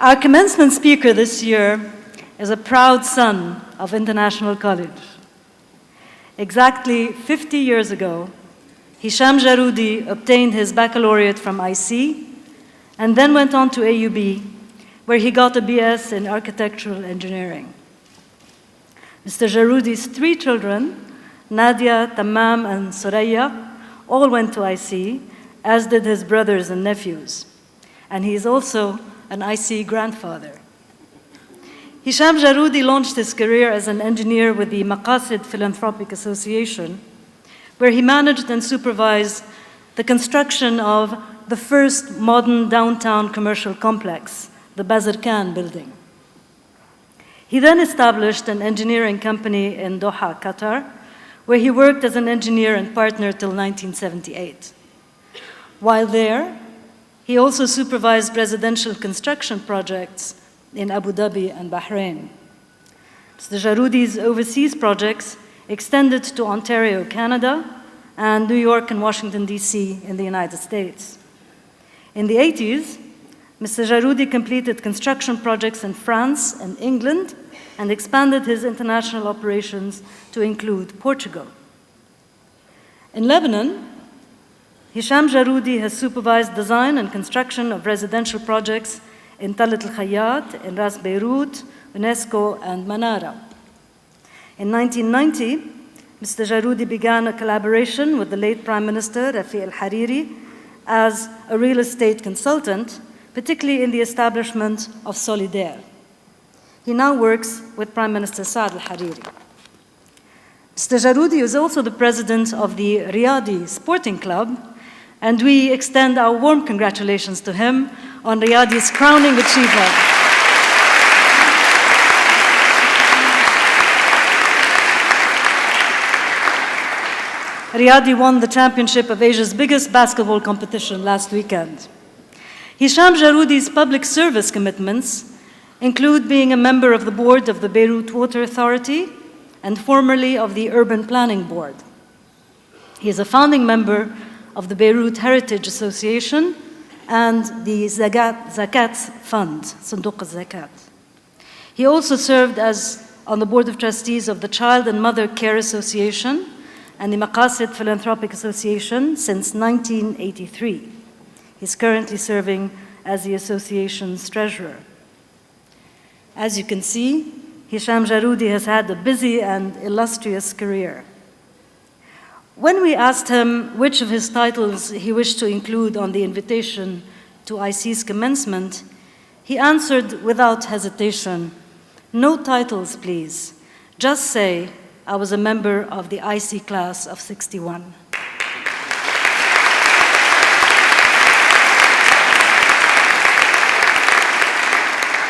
Our commencement speaker this year is a proud son of International College. Exactly 50 years ago, Hisham Jaroudi obtained his baccalaureate from IC and then went on to AUB, where he got a BS in architectural engineering. Mr. Jaroudi's 3 children, Nadia, Tamam, and Soraya, all went to IC, as did his brothers and nephews. And he is also an IC grandfather. Hisham Jaroudi launched his career as an engineer with the Maqasid Philanthropic Association, where he managed and supervised the construction of the first modern downtown commercial complex, the Bazar Khan building. He then established an engineering company in Doha, Qatar, where he worked as an engineer and partner till 1978. While there, he also supervised residential construction projects in Abu Dhabi and Bahrain. Mr. Jaroudi's overseas projects extended to Ontario, Canada, and New York and Washington, D.C. in the United States. In the 80s, Mr. Jaroudi completed construction projects in France and England and expanded his international operations to include Portugal. In Lebanon, Hisham Jaroudi has supervised design and construction of residential projects in Talat al-Khayyat, in Ras Beirut, UNESCO, and Manara. In 1990, Mr. Jaroudi began a collaboration with the late Prime Minister Rafi al-Hariri as a real estate consultant, particularly in the establishment of Solidaire. He now works with Prime Minister Saad al-Hariri. Mr. Jaroudi is also the president of the Riyadi Sporting Club, and we extend our warm congratulations to him on Riyadi's crowning achievement. Riyadi won the championship of Asia's biggest basketball competition last weekend. Hisham Jaroudi's public service commitments include being a member of the board of the Beirut Water Authority and formerly of the Urban Planning Board. He is a founding member of the Beirut Heritage Association and the Zakat Fund, Sanduq al-Zakat. He also served as on the board of trustees of the Child and Mother Care Association and the Maqasid Philanthropic Association since 1983. He's currently serving as the association's treasurer. As you can see, Hisham Jaroudi has had a busy and illustrious career. When we asked him which of his titles he wished to include on the invitation to IC's commencement, he answered without hesitation, "No titles, please. Just say I was a member of the IC class of '61.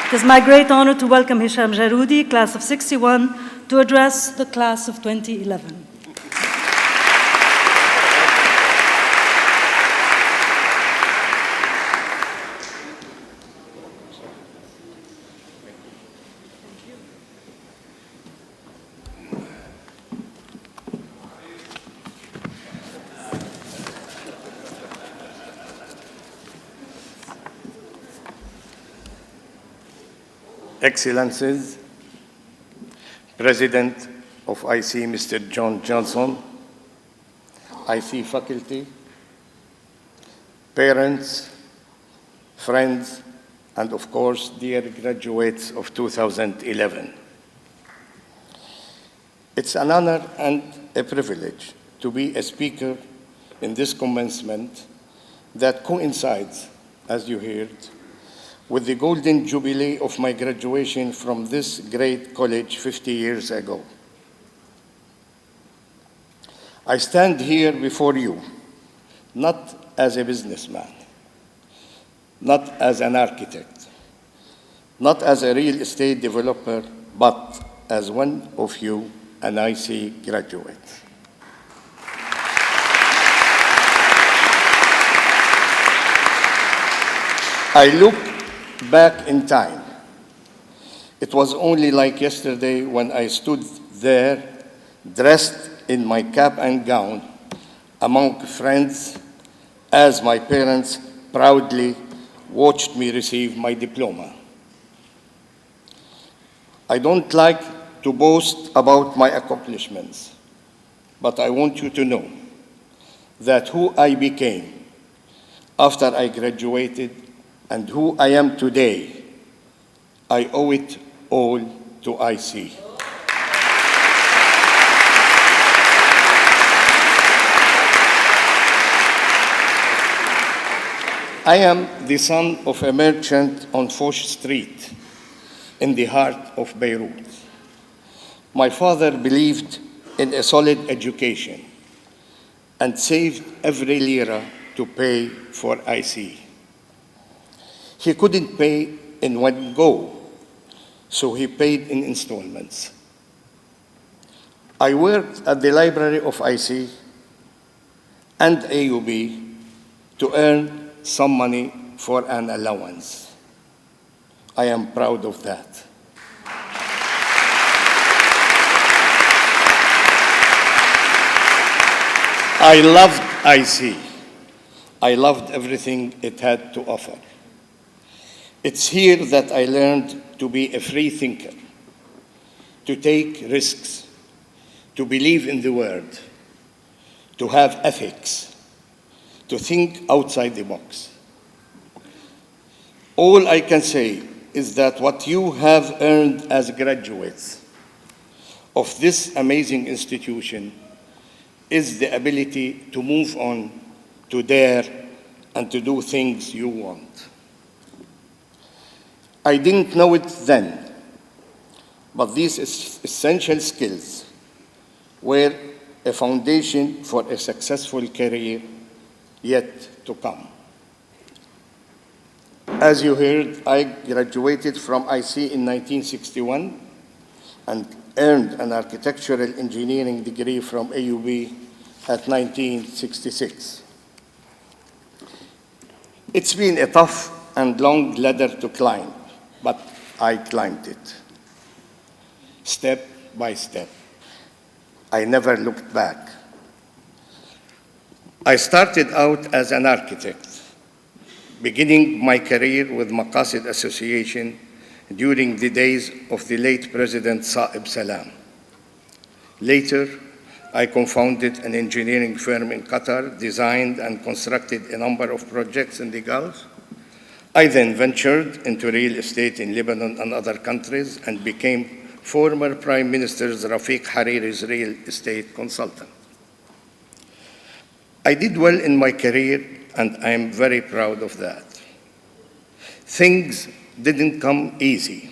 It is my great honor to welcome Hisham Jaroudi, class of '61, to address the class of 2011. Excellencies, President of IC, Mr. John Johnson, IC faculty, parents, friends, and of course, dear graduates of 2011. It's an honor and a privilege to be a speaker in this commencement that coincides, as you heard, with the golden jubilee of my graduation from this great college 50 years ago. I stand here before you, not as a businessman, not as an architect, not as a real estate developer, but as one of you, an IC graduate. I look back in time. It was only like yesterday when I stood there, dressed in my cap and gown, among friends, as my parents proudly watched me receive my diploma. I don't like to boast about my accomplishments, but I want you to know that who I became after I graduated and who I am today, I owe it all to IC. I am the son of a merchant on Foch Street in the heart of Beirut. My father believed in a solid education and saved every lira to pay for IC. He couldn't pay in one go, so he paid in installments. I worked at the library of IC and AUB to earn some money for an allowance. I am proud of that. I loved IC. I loved everything it had to offer. It's here that I learned to be a free thinker, to take risks, to believe in the word, to have ethics, to think outside the box. All I can say is that what you have earned as graduates of this amazing institution is the ability to move on, to dare, and to do things you want. I didn't know it then, but these essential skills were a foundation for a successful career yet to come. As you heard, I graduated from IC in 1961 and earned an architectural engineering degree from AUB at 1966. It's been a tough and long ladder to climb, but I climbed it. Step by step. I never looked back. I started out as an architect, beginning my career with Maqasid Association during the days of the late President Saeb Salam. Later, I co-founded an engineering firm in Qatar, designed and constructed a number of projects in the Gulf. I then ventured into real estate in Lebanon and other countries and became former Prime Minister Rafiq Hariri's real estate consultant. I did well in my career, and I am very proud of that. Things didn't come easy.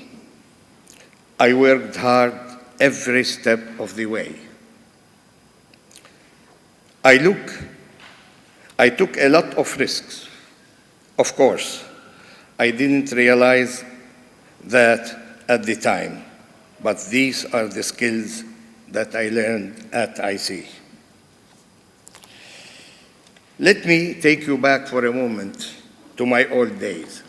I worked hard every step of the way. I took a lot of risks. Of course, I didn't realize that at the time, but these are the skills that I learned at IC. Let me take you back for a moment to my old days.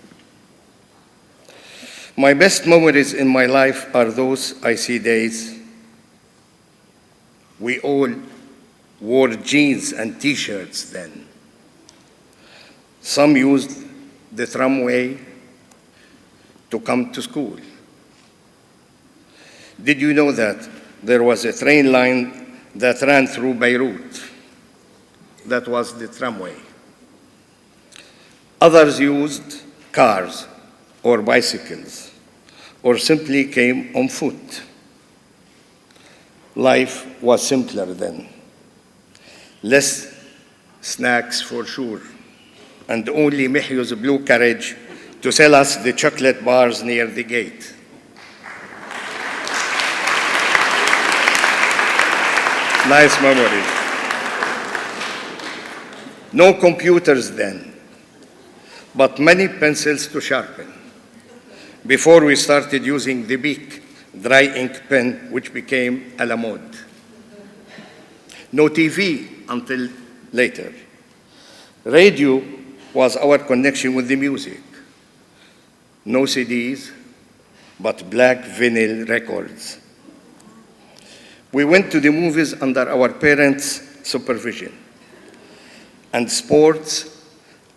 My best memories in my life are those IC days. We all wore jeans and T-shirts then. Some used the tramway to come to school. Did you know that there was a train line that ran through Beirut? That was the tramway. Others used cars or bicycles, or simply came on foot. Life was simpler then. Less snacks for sure, and only Mihyu's blue carriage to sell us the chocolate bars near the gate. Nice memories. No computers then, but many pencils to sharpen before we started using the big dry ink pen, which became a la mode. No TV until later. Radio was our connection with the music. No CDs, but black vinyl records. We went to the movies under our parents' supervision, and sports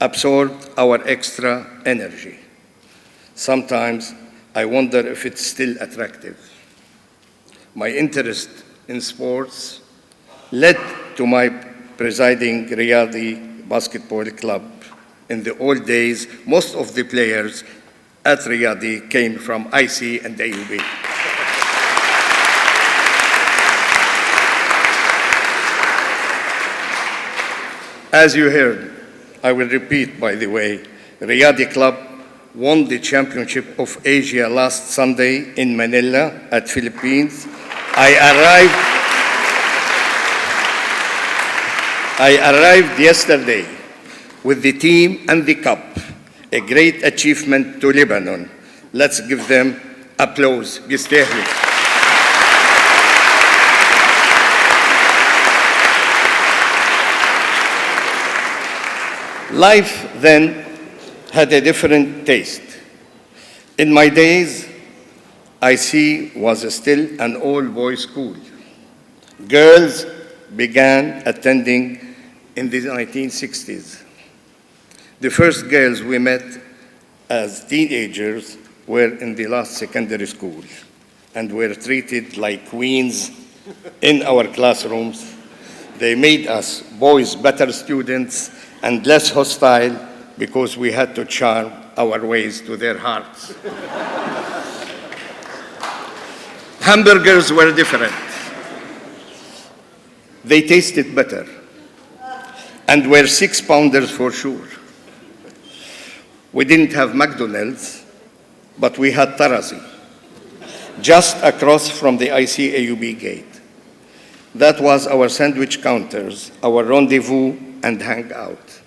absorbed our extra energy. Sometimes I wonder if it's still attractive. My interest in sports led to my presiding Riyadi basketball club. In the old days, most of the players at Riyadi came from IC and AUB. As you heard, I will repeat, by the way, Riyadi Club won the Championship of Asia last Sunday in Manila at Philippines. I arrived yesterday with the team and the cup, a great achievement to Lebanon. Let's give them applause. بيستاهلوا. Life then had a different taste. In my days, IC was still an all-boys school. Girls began attending in the 1960s. The first girls we met as teenagers were in the last secondary school and were treated like queens in our classrooms. They made us boys better students and less hostile because we had to charm our ways to their hearts. Hamburgers were different. They tasted better and were 6-pounders for sure. We didn't have McDonald's, but we had Tarazi, just across from the ICAUB gate. That was our sandwich counters, our rendezvous and hangout.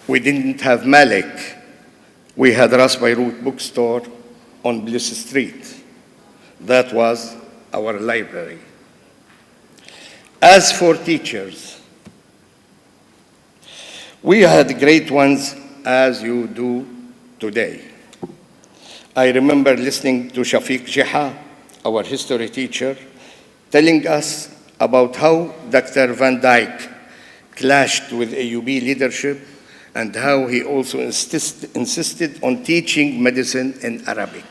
We didn't have Malik. We had Ras Beirut bookstore on Bliss Street. That was our library. As for teachers, we had great ones as you do today. I remember listening to Shafiq Jiha, our history teacher, telling us about how Dr. Van Dyke clashed with AUB leadership and how he also insisted on teaching medicine in Arabic.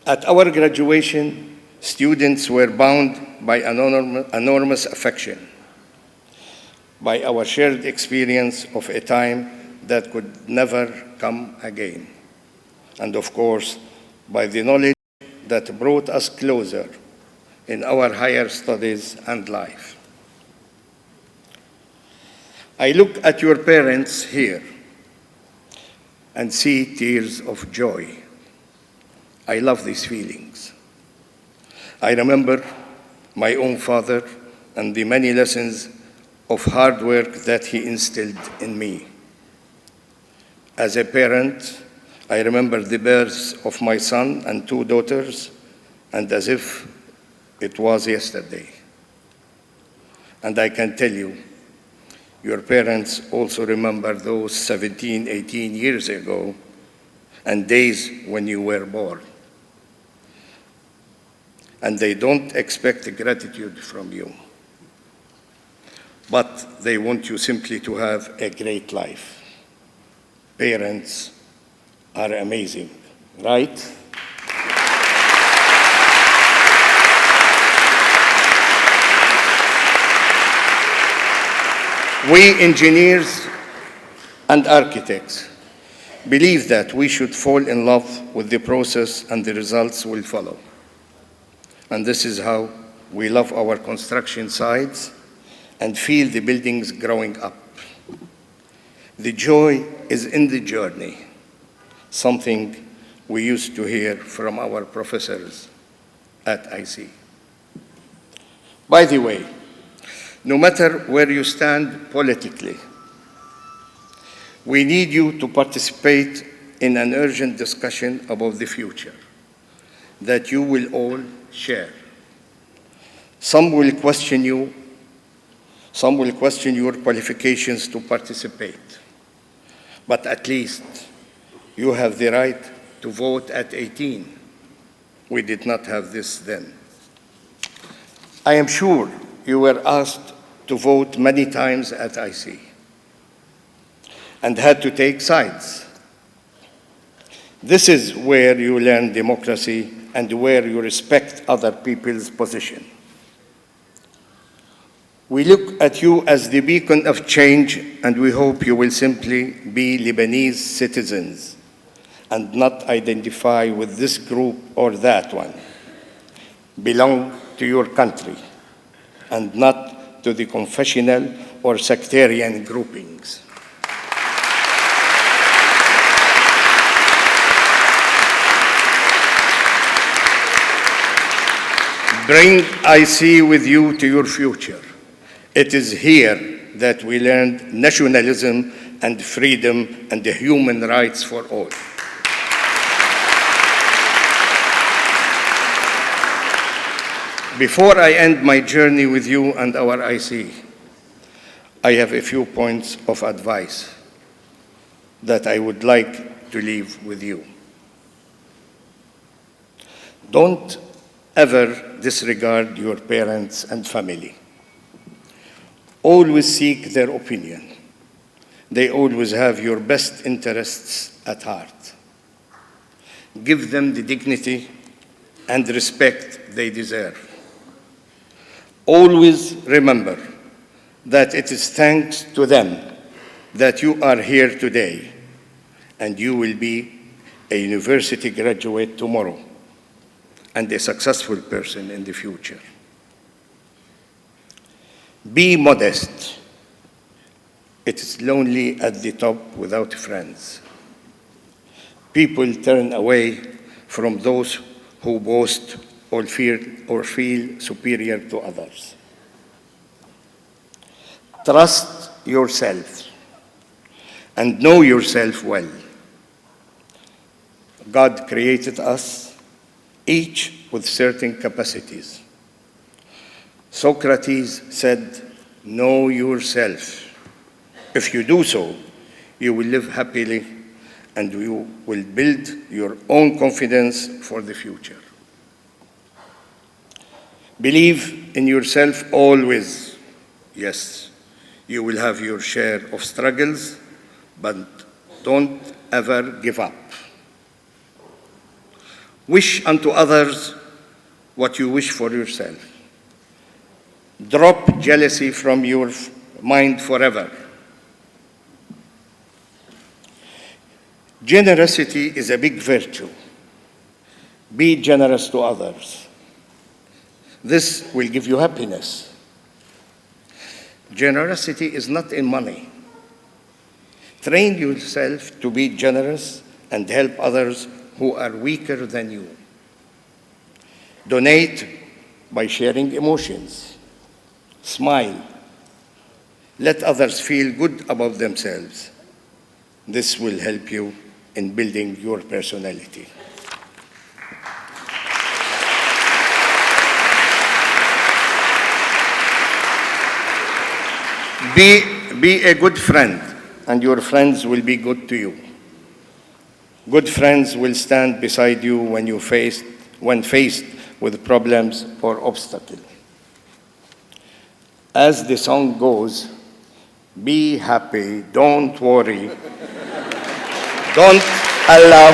At our graduation, students were bound by an enormous affection, by our shared experience of a time that could never come again, and of course, by the knowledge that brought us closer in our higher studies and life. I look at your parents here and see tears of joy. I love these feelings. I remember my own father and the many lessons of hard work that he instilled in me. As a parent, I remember the births of my son and 2 daughters, and as if it was yesterday. And I can tell you, your parents also remember those 17, 18 years ago and days when you were born. And they don't expect gratitude from you, but they want you simply to have a great life. Parents are amazing, right? We engineers and architects believe that we should fall in love with the process and the results will follow. And this is how we love our construction sites and feel the buildings growing up. The joy is in the journey, something we used to hear from our professors at IC. By the way, no matter where you stand politically, we need you to participate in an urgent discussion about the future that you will all share. Some will question you, some will question your qualifications to participate, but at least you have the right to vote at 18. We did not have this then. I am sure you were asked to vote many times at IC and had to take sides. This is where you learn democracy and where you respect other people's position. We look at you as the beacon of change, and we hope you will simply be Lebanese citizens and not identify with this group or that one. Belong to your country and not to the confessional or sectarian groupings. Bring IC with you to your future. It is here that we learned nationalism and freedom and the human rights for all. Before I end my journey with you and our IC, I have a few points of advice that I would like to leave with you. Don't ever disregard your parents and family. Always seek their opinion. They always have your best interests at heart. Give them the dignity and respect they deserve. Always remember that it is thanks to them that you are here today, and you will be a university graduate tomorrow and a successful person in the future. Be modest. It is lonely at the top without friends. People turn away from those who boast or feel superior to others. Trust yourself and know yourself well. God created us, each with certain capacities. Socrates said, "Know yourself. If you do so, you will live happily and you will build your own confidence for the future." Believe in yourself always. Yes, you will have your share of struggles, but don't ever give up. Wish unto others what you wish for yourself. Drop jealousy from your mind forever. Generosity is a big virtue. Be generous to others. This will give you happiness. Generosity is not in money. Train yourself to be generous and help others who are weaker than you. Donate by sharing emotions. Smile. Let others feel good about themselves. This will help you in building your personality. Be a good friend, and your friends will be good to you. Good friends will stand beside you when faced with problems or obstacles. As the song goes, be happy, don't worry. Don't allow,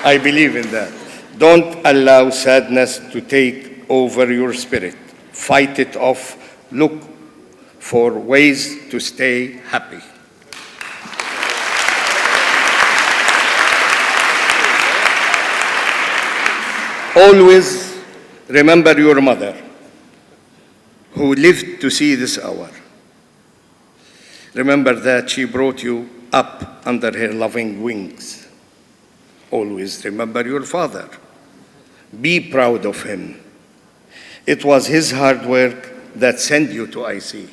I believe in that. Don't allow sadness to take over your spirit. Fight it off. Look for ways to stay happy. Always remember your mother, who lived to see this hour. Remember that she brought you up under her loving wings. Always remember your father. Be proud of him. It was his hard work that sent you to IC.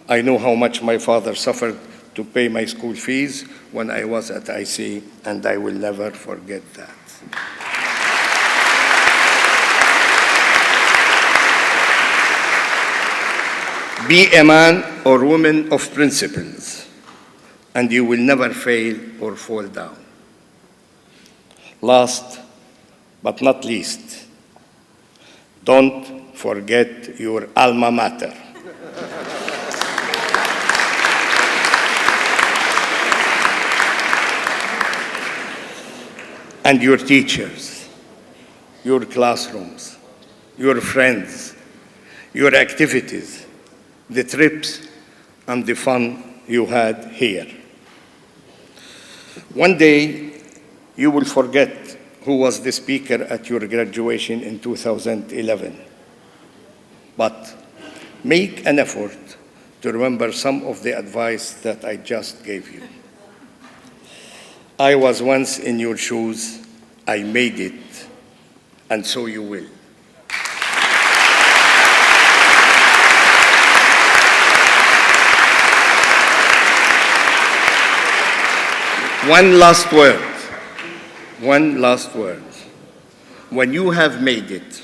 I know how much my father suffered to pay my school fees when I was at IC, and I will never forget that. Be a man or woman of principles, and you will never fail or fall down. Last but not least, don't forget your alma mater. and your teachers, your classrooms, your friends, your activities, the trips, and the fun you had here. One day, you will forget who was the speaker at your graduation in 2011. But make an effort to remember some of the advice that I just gave you. I was once in your shoes, I made it, and so you will. One last word. One last word. When you have made it,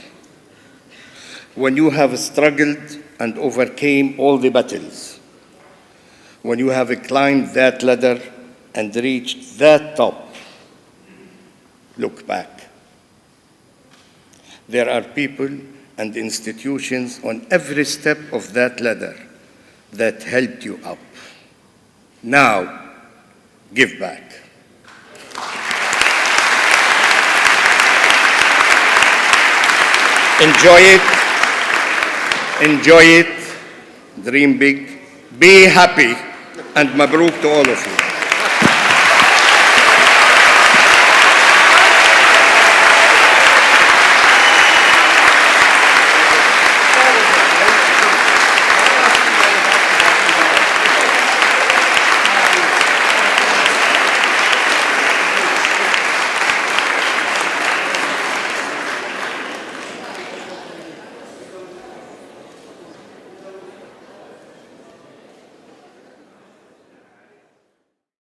when you have struggled and overcame all the battles, when you have climbed that ladder and reached that top, look back. There are people and institutions on every step of that ladder that helped you up. Now, give back. Enjoy it, dream big, be happy, and mabruk to all of you.